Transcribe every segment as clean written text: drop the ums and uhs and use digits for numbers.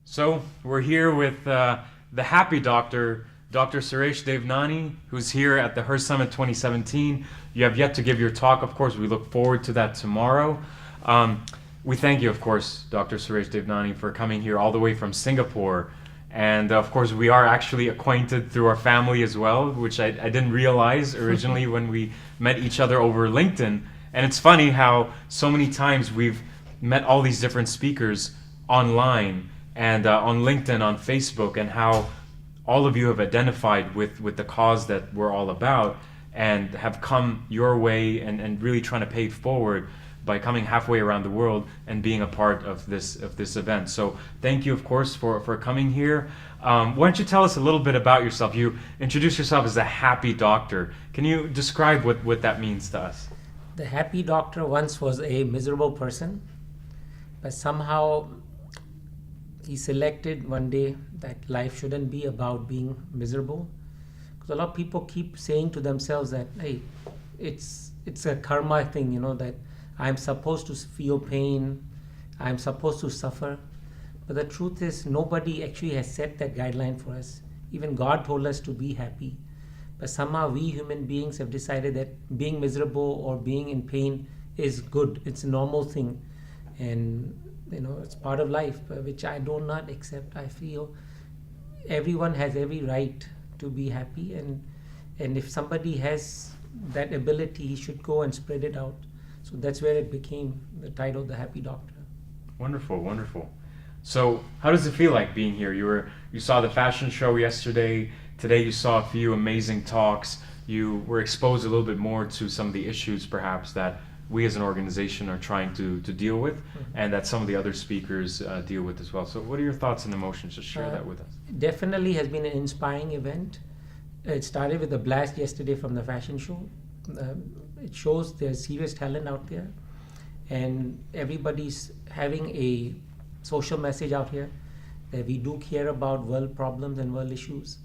So we're here with the happy doctor, Dr. Suresh Devnani, who's here at the H.E.R.Summit 2017. You have yet to give your talk, of course. We look forward to that tomorrow. We thank you, of course, Dr. Suresh Devnani, for coming here all the way from Singapore. And of course, we are actually acquainted through our family as well, which I didn't realize originally when we met each other over LinkedIn. And it's funny how so many times we've met all these different speakers online and on LinkedIn, on Facebook, and how all of you have identified with the cause that we're all about and have come your way and really trying to pay it forward by coming halfway around the world and being a part of this event. So thank you, of course, for coming here. Why don't you tell us a little bit about yourself? You introduce yourself as a happy doctor. Can you describe what that means to us? The happy doctor once was a miserable person, but somehow he selected one day that life shouldn't be about being miserable. Because a lot of people keep saying to themselves that, hey, it's a karma thing, that I'm supposed to feel pain, I'm supposed to suffer. But the truth is, nobody actually has set that guideline for us. Even God told us to be happy. But somehow we human beings have decided that being miserable or being in pain is good. It's a normal thing. And it's part of life, which I do not accept. I feel everyone has every right to be happy, and if somebody has that ability, he should go and spread it out. So that's where it became the title, The Happy Doctor. Wonderful, wonderful. So how does it feel like being here? You saw the fashion show yesterday. Today you saw a few amazing talks. You were exposed a little bit more to some of the issues perhaps that we as an organization are trying to deal with, and that some of the other speakers deal with as well. So what are your thoughts and emotions? Just share that with us. Definitely has been an inspiring event. It started with a blast yesterday from the fashion show. It shows there's serious talent out there, and everybody's having a social message out here that we do care about world problems and world issues.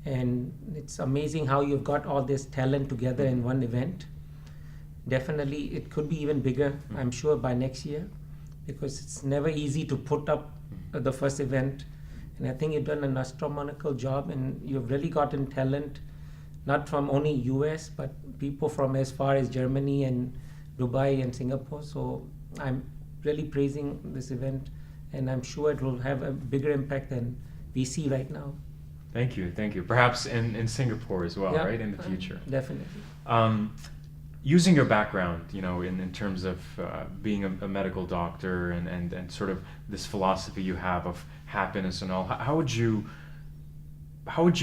And it's amazing how you've got all this talent together in one event. Definitely, it could be even bigger, I'm sure, by next year, because it's never easy to put up the first event. And I think you've done an astronomical job, and you've really gotten talent, not from only US, but people from as far as Germany and Dubai and Singapore. So I'm really praising this event, and I'm sure it will have a bigger impact than we see right now. Thank you, thank you. Perhaps in Singapore as well, Yeah, right, in the future. Definitely. Using your background, in terms of being a medical doctor and sort of this philosophy you have of happiness and all, how would you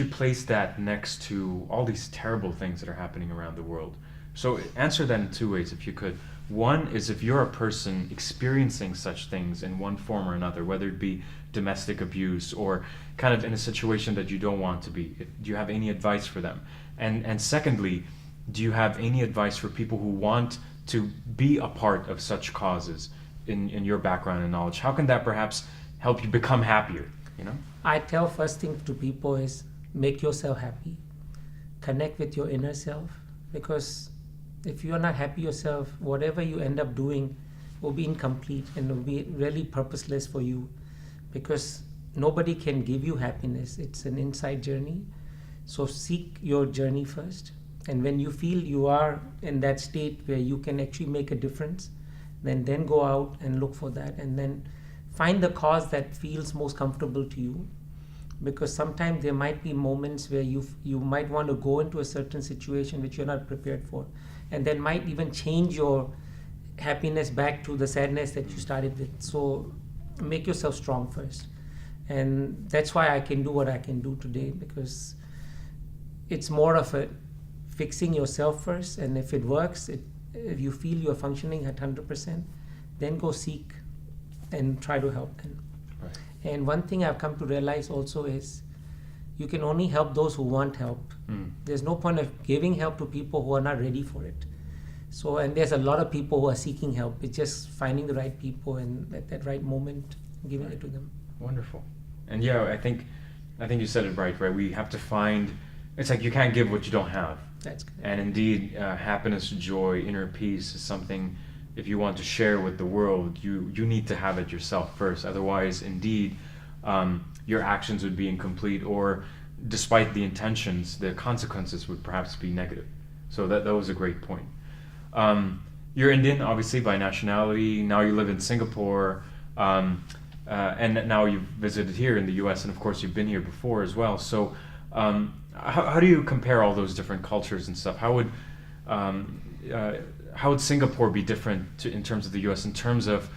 place that next to all these terrible things that are happening around the world? So answer that in two ways, if you could. One is, if you're a person experiencing such things in one form or another, whether it be domestic abuse or kind of in a situation that you don't want to be, do you have any advice for them? And secondly, do you have any advice for people who want to be a part of such causes in your background and knowledge? How can that perhaps help you become happier? I tell first thing to people is make yourself happy. Connect with your inner self, because if you're not happy yourself, whatever you end up doing will be incomplete and will be really purposeless for you, because nobody can give you happiness. It's an inside journey. So seek your journey first. And when you feel you are in that state where you can actually make a difference, then go out and look for that, and then find the cause that feels most comfortable to you. Because sometimes there might be moments where you might want to go into a certain situation which you're not prepared for, and that might even change your happiness back to the sadness that you started with. So make yourself strong first. And that's why I can do what I can do today, because it's more of a fixing yourself first, and if it works, if you feel you're functioning at 100%, then go seek and try to help them. Right. And one thing I've come to realize also is you can only help those who want help. There's no point of giving help to people who are not ready for it. So, and there's a lot of people who are seeking help. It's just finding the right people and at that right moment, giving it to them. Wonderful. And yeah, I think you said it right? We have to find, it's like you can't give what you don't have. That's good. And indeed, happiness, joy, inner peace is something, if you want to share with the world, you need to have it yourself first. Otherwise, indeed, your actions would be incomplete, or despite the intentions, the consequences would perhaps be negative. So that was a great point. You're Indian, obviously, by nationality. Now you live in Singapore, and now you've visited here in the U.S., and of course you've been here before as well. So how do you compare all those different cultures and stuff? How would Singapore be different in terms of the U.S., in terms of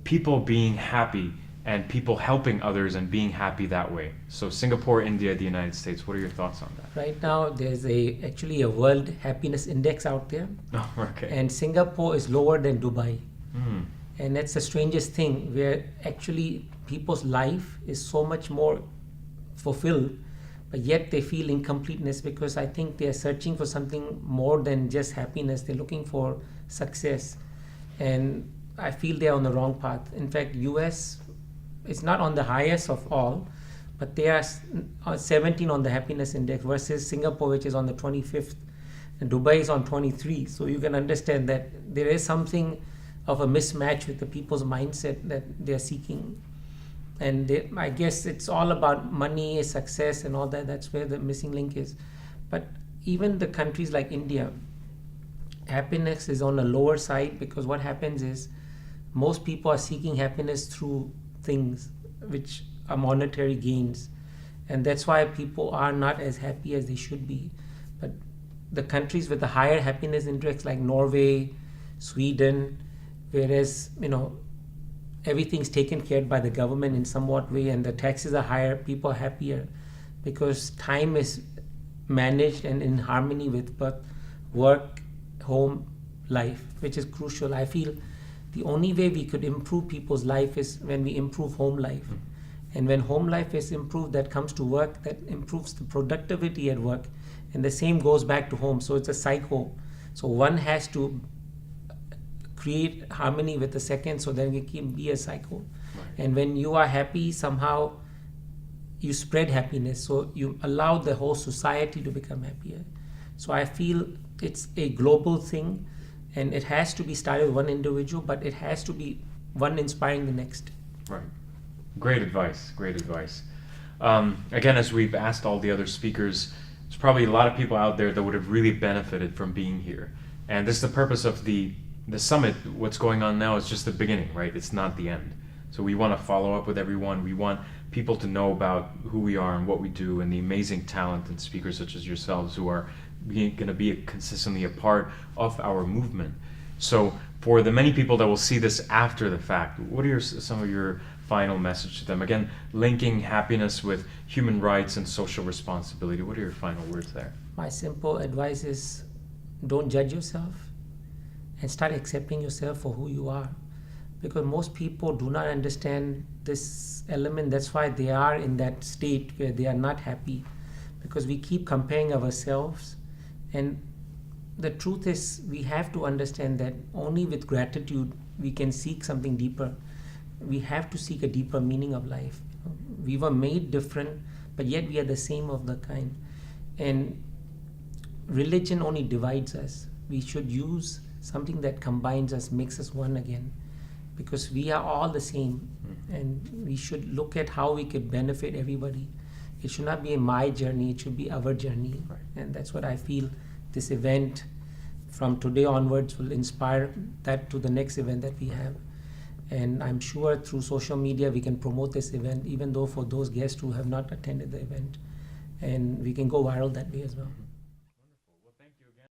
people being happy and people helping others and being happy that way? So Singapore, India, the United States, what are your thoughts on that? Right now, there's actually a World Happiness Index out there. Oh, okay. And Singapore is lower than Dubai. Mm. And that's the strangest thing, where actually people's life is so much more fulfilled, but yet they feel incompleteness, because I think they're searching for something more than just happiness. They're looking for success. And I feel they're on the wrong path. In fact, US is not on the highest of all, but they are 17 on the happiness index versus Singapore, which is on the 25th, and Dubai is on 23. So you can understand that there is something of a mismatch with the people's mindset that they're seeking. And I guess it's all about money, success, and all that. That's where the missing link is. But even the countries like India, happiness is on the lower side, because what happens is most people are seeking happiness through things which are monetary gains, and that's why people are not as happy as they should be. But the countries with the higher happiness index, like Norway, Sweden, whereas everything's taken care of by the government in somewhat way, and the taxes are higher, people are happier because time is managed and in harmony with both work, home, life, which is crucial. I feel the only way we could improve people's life is when we improve home life. And when home life is improved, that comes to work, that improves the productivity at work. And the same goes back to home. So it's a cycle. So one has to create harmony with the second, so then it can be a cycle. Right. And when you are happy, somehow you spread happiness. So you allow the whole society to become happier. So I feel it's a global thing. And it has to be started with one individual, but it has to be one inspiring the next. Right. Great advice. Great advice. Again, as we've asked all the other speakers, there's probably a lot of people out there that would have really benefited from being here. And this is the purpose of the summit. What's going on now is just the beginning, right? It's not the end. So we want to follow up with everyone. We want people to know about who we are and what we do, and the amazing talent and speakers such as yourselves who are going to be consistently a part of our movement. So for the many people that will see this after the fact, what are some of your final message to them? Again, linking happiness with human rights and social responsibility. What are your final words there? My simple advice is, don't judge yourself and start accepting yourself for who you are. Because most people do not understand this element. That's why they are in that state where they are not happy, because we keep comparing ourselves. And the truth is, we have to understand that only with gratitude we can seek something deeper. We have to seek a deeper meaning of life. We were made different, but yet we are the same of the kind. And religion only divides us. We should use something that combines us, makes us one again, because we are all the same. And we should look at how we could benefit everybody. It should not be my journey, it should be our journey. Right. And that's what I feel this event from today onwards will inspire that to the next event that we have. And I'm sure through social media we can promote this event, even though for those guests who have not attended the event. And we can go viral that way as well.